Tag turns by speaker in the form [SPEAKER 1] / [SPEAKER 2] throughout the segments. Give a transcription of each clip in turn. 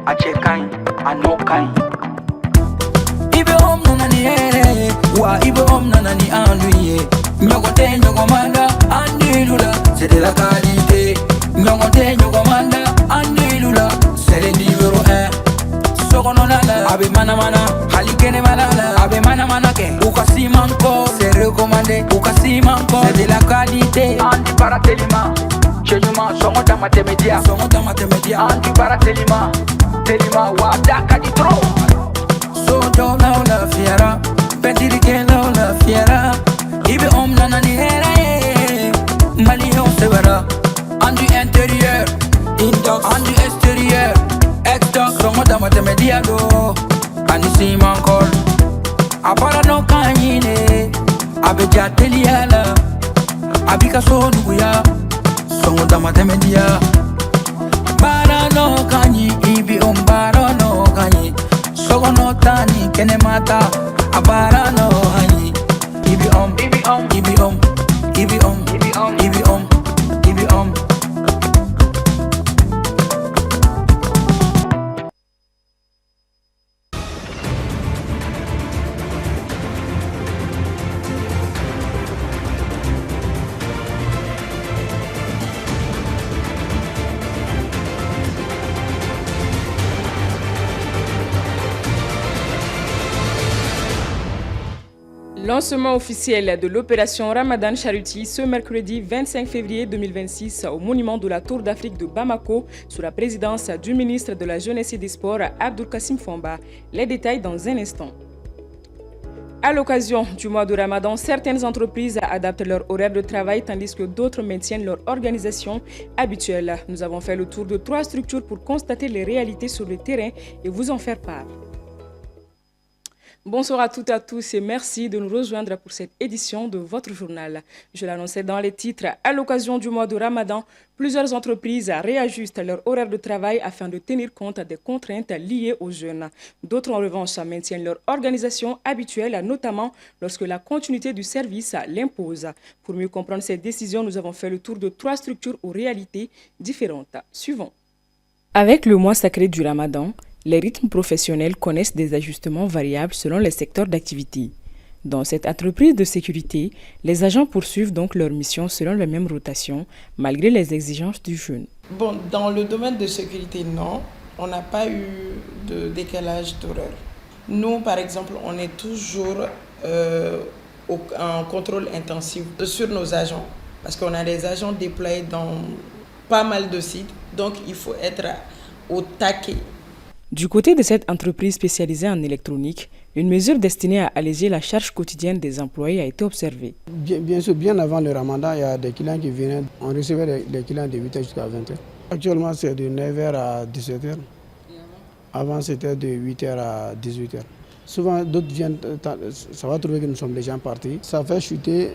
[SPEAKER 1] a cɛ ka ɲi a n'o ka ɲi.
[SPEAKER 2] I bɛ om nana ni hɛrɛ ye wa i bɛ om nana ni an dun ye. Ɲɔgɔn tɛ ɲɔgɔn man da an dilu la c'est de la qualité. Ɲɔgɔn tɛ ɲɔgɔn man da an dilu la c'est le numéro 1. Sokɔnɔna la a bɛ manamana hali kɛnɛmana la a bɛ manamana kɛ. U ka siman kɔ c'est recommandé u ka siman kɔ c'est de la qualité.
[SPEAKER 1] An di baara telima cɛ ɲuman sɔngɔ dama tɛmɛ diya.
[SPEAKER 2] Sɔngɔ dama tɛmɛ diya.
[SPEAKER 1] An di baara telima wa da ka di trop.
[SPEAKER 2] So dɔw la o lafiyara pɛntirikɛlaw lafiyara. I bɛ om nana ni hɛrɛ ye maliyɛnw sɛbɛra. An du intérieur indox an du extérieur exdox. Sɔngɔ dama tɛmɛ diya do ani siman kɔl. A baara n'o ka ɲi ne a bɛ ja teliya la a b'i ka so nuguya. Sɔngɔ dama tɛmɛ diya. Baara n'o ka ɲi i bɛ om baara n'o ka ɲi. Sokɔnɔ ta ni kɛnɛma ta a baara n'o ka ɲi. I bɛ om i bɛ om i bɛ om i bɛ om i bɛ om i bɛ om i bɛ om.
[SPEAKER 3] Lancement officiel de l'opération Ramadan Charuti ce mercredi 25 février 2026 au monument de la Tour d'Afrique de Bamako sous la présidence du ministre de la Jeunesse et des Sports Abdoulkassim Fomba. Les détails dans un instant. À l'occasion du mois de Ramadan, certaines entreprises adaptent leur horaire de travail tandis que d'autres maintiennent leur organisation habituelle. Nous avons fait le tour de 3 structures pour constater les réalités sur le terrain et vous en faire part. Bonsoir à toutes et à tous et merci de nous rejoindre pour cette édition de votre journal. Je l'annonçais dans les titres. À l'occasion du mois de Ramadan, plusieurs entreprises réajustent leur horaire de travail afin de tenir compte des contraintes liées aux jeûnes. D'autres, en revanche, maintiennent leur organisation habituelle, notamment lorsque la continuité du service l'impose. Pour mieux comprendre ces décisions, nous avons fait le tour de 3 structures aux réalités différentes. Suivons. Avec le mois sacré du Ramadan, les rythmes professionnels connaissent des ajustements variables selon les secteurs d'activité. Dans cette entreprise de sécurité, les agents poursuivent donc leur mission selon la même rotation, malgré les exigences du jeûne.
[SPEAKER 4] Bon, dans le domaine de sécurité, non, on n'a pas eu de décalage d'horaire. Nous, par exemple, on est toujours en contrôle intensif sur nos agents, parce qu'on a des agents déployés dans pas mal de sites, donc il faut être au taquet.
[SPEAKER 3] Du côté de cette entreprise spécialisée en électronique, une mesure destinée à alléger la charge quotidienne des employés a été observée.
[SPEAKER 5] Bien sûr, bien avant le Ramadan, il y a des clients qui venaient, on recevait des clients de 8h jusqu'à 20h. Actuellement, c'est de 9h à 17h. Avant, c'était de 8h à 18h. Souvent, d'autres viennent, ça va trouver que nous sommes déjà partis. Ça fait chuter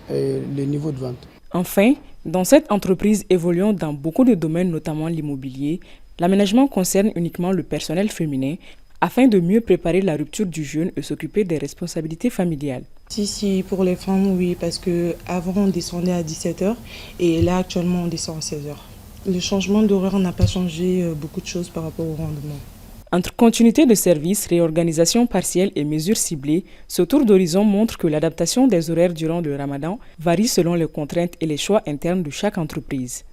[SPEAKER 5] les niveaux de vente.
[SPEAKER 3] Enfin, dans cette entreprise évoluant dans beaucoup de domaines, notamment l'immobilier, l'aménagement concerne uniquement le personnel féminin afin de mieux préparer la rupture du jeûne et s'occuper des responsabilités familiales.
[SPEAKER 6] Si, pour les femmes, oui, parce qu'avant on descendait à 17h et là actuellement on descend à 16h. Le changement d'horaire n'a pas changé beaucoup de choses par rapport au rendement.
[SPEAKER 3] Entre continuité de service, réorganisation partielle et mesures ciblées, ce tour d'horizon montre que l'adaptation des horaires durant le Ramadan varie selon les contraintes et les choix internes de chaque entreprise.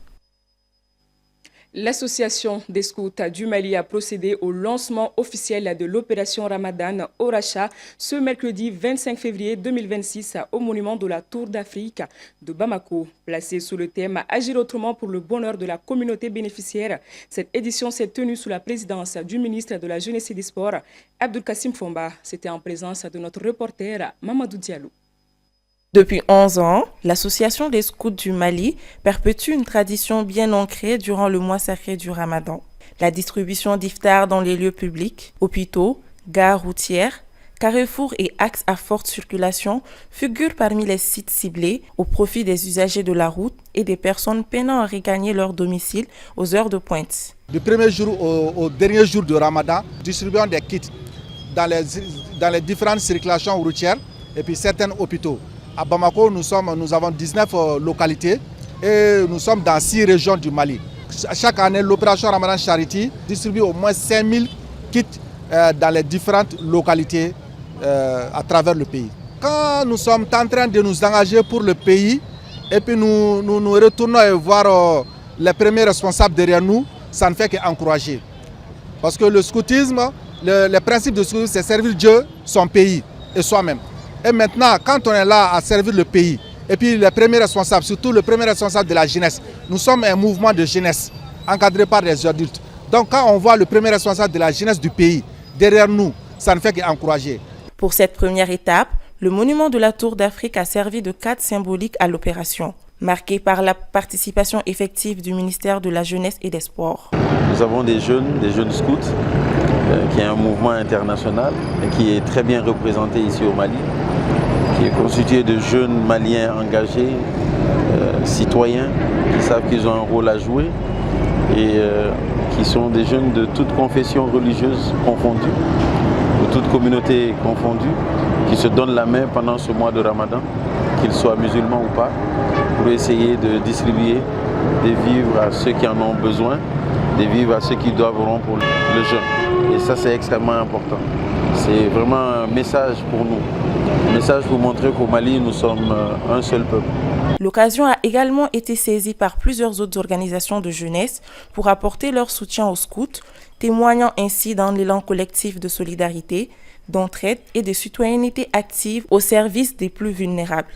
[SPEAKER 3] L'association des scouts du Mali a procédé au lancement officiel de l'opération Ramadan au Racha ce mercredi 25 février 2026 au monument de la Tour d'Afrique de Bamako. Placée sous le thème « Agir autrement pour le bonheur de la communauté bénéficiaire », cette édition s'est tenue sous la présidence du ministre de la Jeunesse et des Sports, Abdoulkassim Fomba. C'était en présence de notre reporter Mamadou Diallo.
[SPEAKER 7] Depuis 11 ans, l'Association des scouts du Mali perpétue une tradition bien ancrée durant le mois sacré du Ramadan. La distribution d'iftar dans les lieux publics, hôpitaux, gares routières, carrefours et axes à forte circulation figurent parmi les sites ciblés au profit des usagers de la route et des personnes peinant à regagner leur domicile aux heures de pointe.
[SPEAKER 8] Du premier jour au dernier jour du Ramadan, distribuons des kits dans les différentes circulations routières et puis certains hôpitaux. À Bamako, nous avons 19 localités et nous sommes dans 6 régions du Mali. chaque année, l'opération Ramadan Charity distribue au moins 5000 kits dans les différentes localités à travers le pays. Quand nous sommes en train de nous engager pour le pays, et puis nous retournons et voir les premiers responsables derrière nous, ça ne fait qu'encourager. Parce que le scoutisme, le principe du scoutisme, c'est servir Dieu, son pays et soi-même. Et maintenant, quand on est là à servir le pays, et puis les premiers responsables, surtout le premier responsable de la jeunesse, nous sommes un mouvement de jeunesse encadré par des adultes. Donc quand on voit le premier responsable de la jeunesse du pays derrière nous, ça ne fait qu'encourager.
[SPEAKER 7] Pour cette première étape, le monument de la Tour d'Afrique a servi de cadre symbolique à l'opération, marqué par la participation effective du ministère de la Jeunesse et des Sports.
[SPEAKER 9] Nous avons des jeunes scouts, qui est un mouvement international et qui est très bien représenté ici au Mali, qui est constitué de jeunes Maliens engagés, citoyens, qui savent qu'ils ont un rôle à jouer et qui sont des jeunes de toutes confessions religieuses confondues, de toutes communautés confondues, qui se donnent la main pendant ce mois de Ramadan, qu'ils soient musulmans ou pas, pour essayer de distribuer des vivres à ceux qui en ont besoin, des vivres à ceux qui doivent rompre le jeûne. Et ça, c'est extrêmement important. C'est vraiment un message pour nous, un message pour montrer qu'au Mali, nous sommes un seul peuple.
[SPEAKER 7] L'occasion a également été saisie par plusieurs autres organisations de jeunesse pour apporter leur soutien aux scouts, témoignant ainsi d'un élan collectif de solidarité, d'entraide et de citoyenneté active au service des plus vulnérables.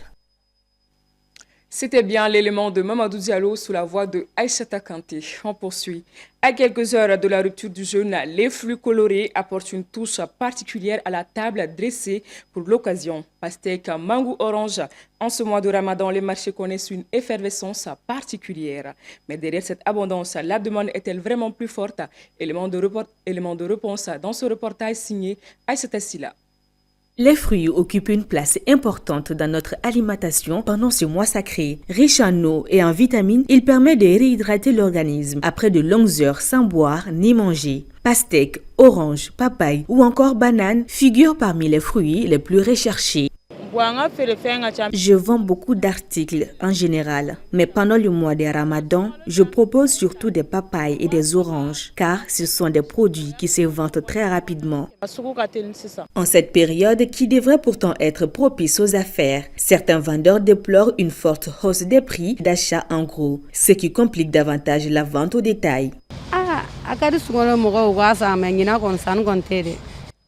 [SPEAKER 3] C'était bien l'élément de Mamadou Diallo sous la voix de Aïssata Kanté. On poursuit. À quelques heures de la rupture du jeûne, les fruits colorés apportent une touche particulière à la table dressée pour l'occasion. Pastèque, mango, orange. En ce mois de Ramadan, les marchés connaissent une effervescence particulière. Mais derrière cette abondance, la demande est-elle vraiment plus forte? Élément de réponse dans ce reportage signé Aïssata Silla.
[SPEAKER 10] Les fruits occupent une place importante dans notre alimentation pendant ce mois sacré. Riche en eau et en vitamines, il permet de réhydrater l'organisme après de longues heures sans boire ni manger. Pastèque, orange, papaye ou encore banane figurent parmi les fruits les plus recherchés. Je vends beaucoup d'articles en général, mais pendant le mois de Ramadan, je propose surtout des papayes et des oranges, car ce sont des produits qui se vendent très rapidement. En cette période qui devrait pourtant être propice aux affaires, certains vendeurs déplorent une forte hausse des prix d'achat en gros, ce qui complique davantage la vente au détail.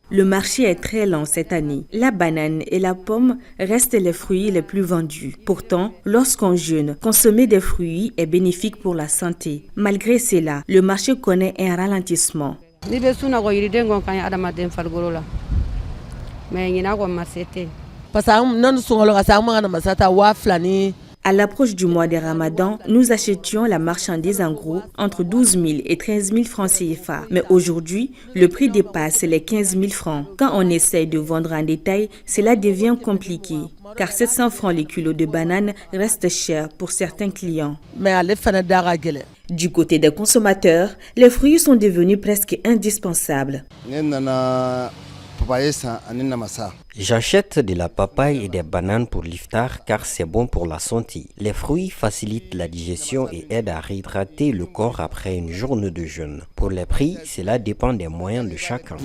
[SPEAKER 10] Le marché est très lent cette année. La banane et la pomme restent les fruits les plus vendus. Pourtant, lorsqu'on jeûne, consommer des fruits est bénéfique pour la santé. Malgré cela, le marché connaît un ralentissement. À l'approche du mois de Ramadan, nous achetions la marchandise en gros entre 12 000 et 13 000 francs CFA. Mais aujourd'hui, le prix dépasse les 15 000 francs. Quand on essaye de vendre en détail, cela devient compliqué. Car 700 francs les kilos de bananes restent chers pour certains clients. Du côté des consommateurs, les fruits sont devenus presque indispensables.
[SPEAKER 11] J'achète de la papaye et des bananes pour l'iftar car c'est bon pour la santé. Les fruits facilitent la digestion et aident à réhydrater le corps après une journée de jeûne. Pour les prix, cela dépend des moyens de chacun.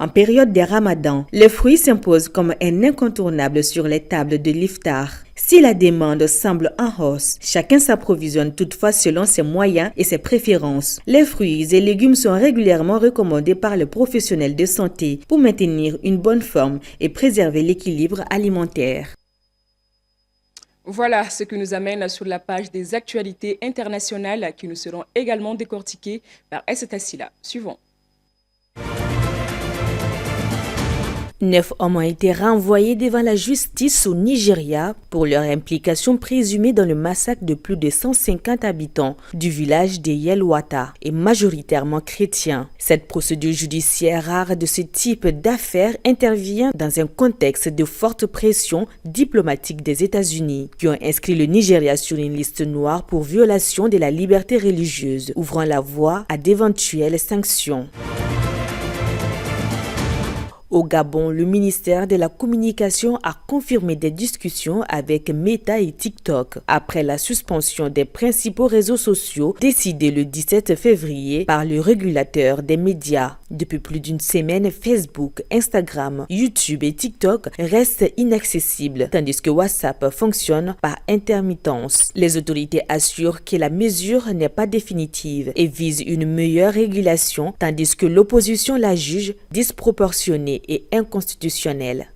[SPEAKER 10] En période de Ramadan, les fruits s'imposent comme un incontournable sur les tables de l'iftar. Si la demande semble en hausse, chacun s'approvisionne toutefois selon ses moyens et ses préférences. Les fruits et légumes sont régulièrement recommandés par les professionnels de santé pour maintenir une bonne forme et préserver l'équilibre alimentaire.
[SPEAKER 3] Voilà ce qui nous amène sur la page des actualités internationales qui nous seront également décortiquées par Aïssata Silla. Suivons.
[SPEAKER 10] 9 hommes ont été renvoyés devant la justice au Nigeria pour leur implication présumée dans le massacre de plus de 150 habitants du village de Yelwata et majoritairement chrétiens. Cette procédure judiciaire rare de ce type d'affaires intervient dans un contexte de forte pression diplomatique des États-Unis qui ont inscrit le Nigeria sur une liste noire pour violation de la liberté religieuse, ouvrant la voie à d'éventuelles sanctions. Au Gabon, le ministère de la Communication a confirmé des discussions avec Meta et TikTok après la suspension des principaux réseaux sociaux décidée le 17 février par le régulateur des médias. Depuis plus d'une semaine, Facebook, Instagram, YouTube et TikTok restent inaccessibles, tandis que WhatsApp fonctionne par intermittence. Les autorités assurent que la mesure n'est pas définitive et vise une meilleure régulation, tandis que l'opposition la juge disproportionnée et inconstitutionnelle.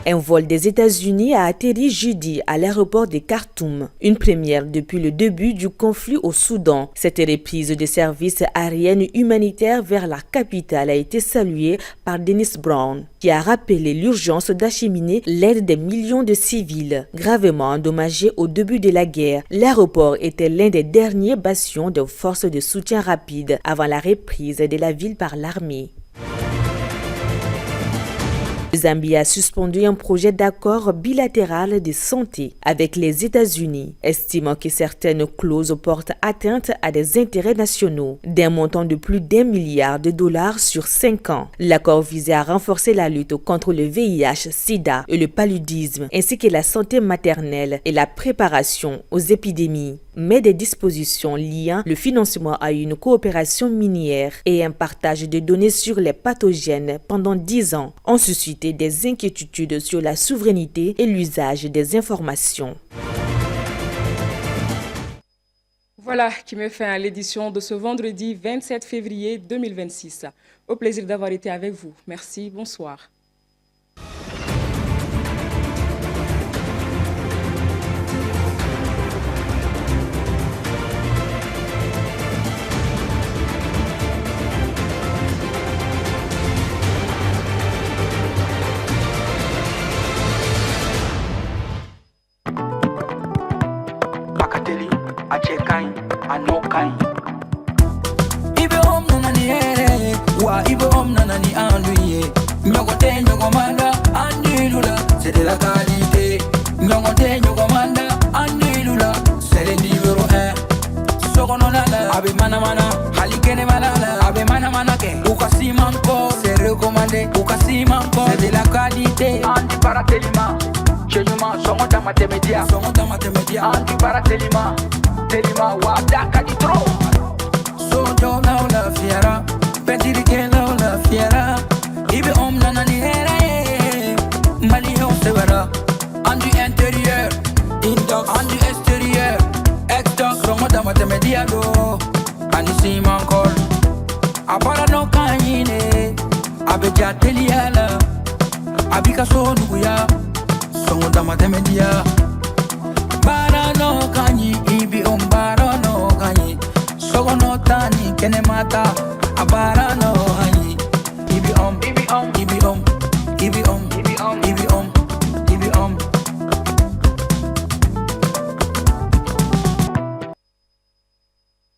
[SPEAKER 10] Un vol des États-Unis a atterri jeudi à l'aéroport de Khartoum, une première depuis le début du conflit au Soudan. Cette reprise de services aériens humanitaires vers la capitale a été saluée par Dennis Brown, qui a rappelé l'urgence d'acheminer l'aide des millions de civils gravement endommagés au début de la guerre. L'aéroport était l'un des derniers bastions de forces de soutien rapide avant la reprise de la ville par l'armée. Le Zambie a suspendu un projet d'accord bilatéral de santé avec les États-Unis, estimant que certaines clauses portent atteinte à des intérêts nationaux, d'un montant de plus d'$1 milliard sur 5 ans. L'accord visait à renforcer la lutte contre le VIH-Sida et le paludisme, ainsi que la santé maternelle et la préparation aux épidémies. Mais des dispositions liant le financement à une coopération minière et un partage de données sur les pathogènes pendant 10 ans ont suscité des inquiétudes sur la souveraineté et l'usage des informations.
[SPEAKER 3] Voilà qui met fin à l'édition de ce vendredi 27 février 2026. Au plaisir d'avoir été avec vous. Merci, bonsoir.
[SPEAKER 2] Ibe om nanani ere, wa ibe om nanani anduye. Nyogote nyogomanda andilula, c'est de la qualité. Nyogote nyogomanda andilula, c'est le numéro 1. Sokononala, abe mana mana, halikene malala, abe mana mana ke. Ukasi manko, c'est recommandé. Ukasi manko, c'est de la qualité.
[SPEAKER 1] Anti paratelima, chenyuma songo tamate media. Anti paratelima, telima wadaka di tro.
[SPEAKER 2] Sojo na la fiera, petiri ke la fiera. Ibe om nanani here, Mali on severa. Andu intérieur, indox, andu extérieur, exdox, songo tamate media do. Anisi mankol, abara no kanyine, abeja teliala, abika so nuguya, songo tamate media. Bara no kanyi, ibi om bara no kanyi. Sogo no tani, kene mata, abara no